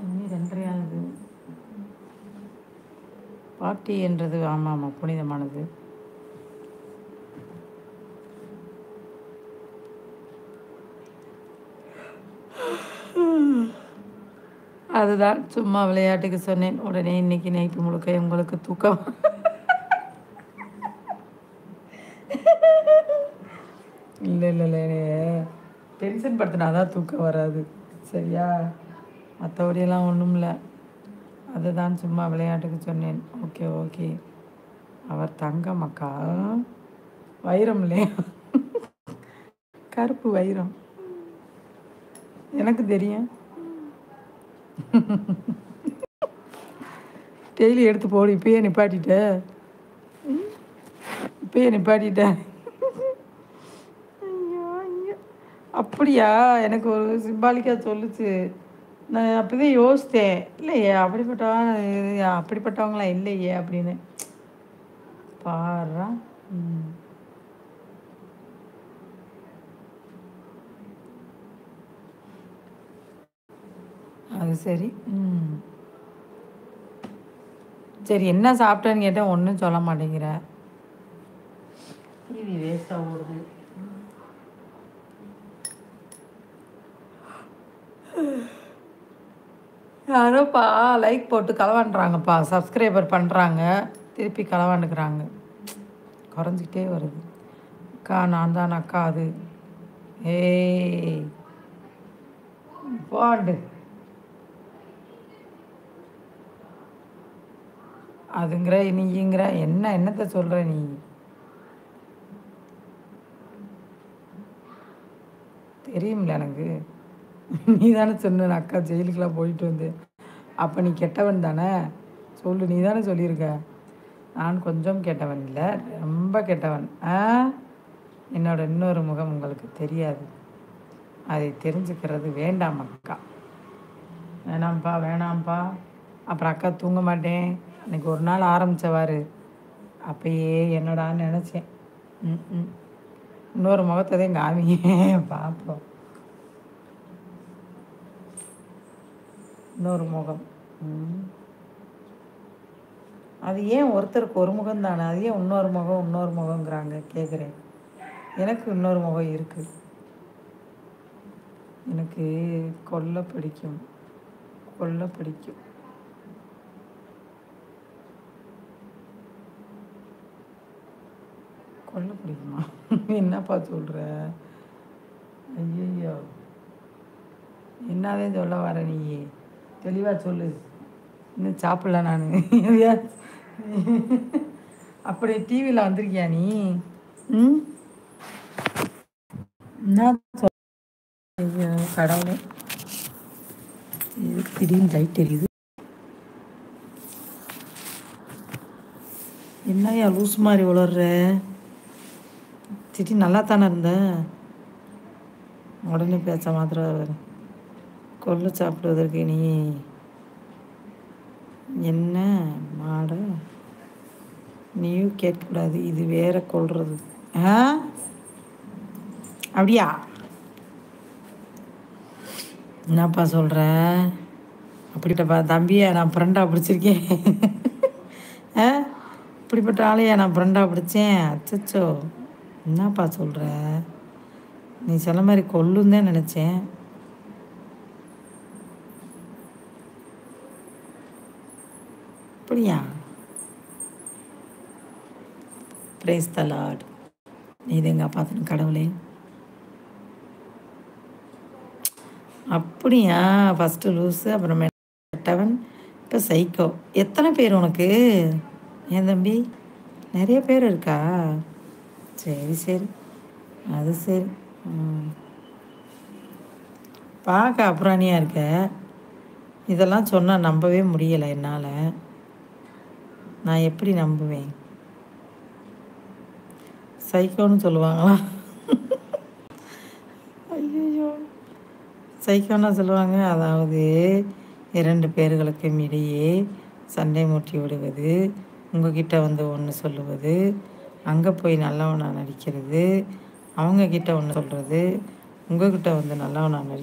மணி 2:30 ஆகுது. பார்ட்டி என்றது ஆமாம் புனிதமானது. அதுதான் சும்மா விளையாட்டுக்கு சொன்னேன். உடனே இன்னைக்கு நைட்டு முழுக்க உங்களுக்கு தூக்கம். இல்லை இல்லை இல்லை டென்ஷன் படுத்தினாதான் தூக்கம் வராது. சரியா? மற்றபடியெல்லாம் ஒன்றும் இல்லை. அதுதான் சும்மா விளையாட்டுக்கு சொன்னேன். Okay okay. அவர் தங்கம் அக்கா. வைரம் இல்லையா? கருப்பு வைரம். எனக்கு தெரியும். டெய்லி எடுத்து போடு. இப்பயே நிப்பாட்டிட்ட. அப்படியா? எனக்கு ஒரு சிம்பாலிக்காக சொல்லுச்சு. நான் அப்படிதான் யோசித்தேன். இல்லையே அப்படிப்பட்டவங்களா இல்லையே அப்படின்னு. பாரா. அது சரி. சரி, என்ன சாப்பிட்டேன்னு கேட்டால் ஒன்றும் சொல்ல மாட்டேங்கிற. டிவி வேஸ்ட்டாக ஓடுது. யாரோப்பா லைக் போட்டு களவாண்டுறாங்கப்பா. சப்ஸ்கிரைபர் பண்ணுறாங்க, திருப்பி களவாண்டுக்கிறாங்க. குறைஞ்சிக்கிட்டே வருது. அக்கா நான் தான் அக்கா. அது ஏய் பாண்டு அதுங்கிற நீங்கிற என்னத்தை சொல்கிற நீ? தெரியும்ல எனக்கு. நீ தானே சொன்ன அக்கா ஜெயிலுக்கெலாம் போயிட்டு வந்து. அப்போ நீ கெட்டவன் தானே? சொல்லு, நீ தானே சொல்லியிருக்க. நான் கொஞ்சம் கெட்டவன் இல்லை, ரொம்ப கெட்டவன். என்னோட இன்னொரு முகம் உங்களுக்கு தெரியாது. அதை தெரிஞ்சுக்கிறது வேண்டாம் அக்கா. வேணாம்ப்பா. அப்புறம் அக்கா தூங்க மாட்டேன். அன்றைக்கி ஒரு நாள் ஆரம்பித்தவாரு அப்பயே என்னடான்னு நினச்சேன். இன்னொரு முகத்ததையும் காமிங்க பார்ப்போம். இன்னொரு முகம். அது ஏன் ஒருத்தருக்கு ஒரு முகம் தானே? அது ஏன் இன்னொரு முகங்கிறாங்க கேட்குறேன். எனக்கு இன்னொரு முகம் இருக்குது. எனக்கு கொல்ல பிடிக்கும். கொல்ல பிடிக்குமா? என்னப்பா சொல்கிற? ஐயோ, என்னதே சொல்ல வர நீ? தெளிவாக சொல்லு. இன்னும் சாப்பிடல நான். அப்படி டிவியில் வந்திருக்கியா நீ? என்ன ஐயோ கடவுளே, திடீர்னு லைட் தெரியுது. என்னையா லூஸ் மாதிரி உளர்ற? திடீர்னு நல்லா தானே இருந்த, உடனே பேச மாத்திரம் கொள்ளு சாப்பிடுவதற்கு நீ என்ன மாட? நீயும் கேட்கக்கூடாது. இது வேற கொள்றது. அப்படியா? என்னப்பா சொல்கிற? அப்படிப்பட்டப்பா தம்பியை நான் ஃப்ரெண்டாக பிடிச்சிருக்கேன். இப்படிப்பட்ட ஆளையா நான் ஃப்ரெண்டாக பிடிச்சேன்? அச்சச்சோ, என்னப்பா சொல்கிற? நீ சொன்ன மாதிரி கொல்லுன்னு தான் நினச்சேன். அப்படியா? Praise the Lord. இது எங்க பார்த்துன்னு கடவுளே. அப்படியா? ஃபஸ்ட்டு லூஸு, அப்புறம் கெட்டவன், இப்போ சைக்கோ. எத்தனை பேர் உனக்கு? என் தம்பி நிறைய பேர் இருக்கா? சரி, அது சரி. பார்க்க அப்புறாணியாக இருக்க. இதெல்லாம் சொன்னால் நம்பவே முடியலை என்னால். நான் எப்படி நம்புவேன்? சைக்கோன்னு சொல்லுவாங்களா? ஐயோ, சைக்கோன்னா சொல்லுவாங்க. அதாவது 2 பேர்களுக்கும் இடையே சண்டை மூட்டி விடுவது, உங்ககிட்ட வந்து ஒன்று சொல்லுவது, அங்கே போய் நல்லவனாக நடிக்கிறது, அவங்கக்கிட்ட ஒன்று சொல்கிறது, உங்ககிட்ட வந்து நல்லவனாக நடிக்கிறது.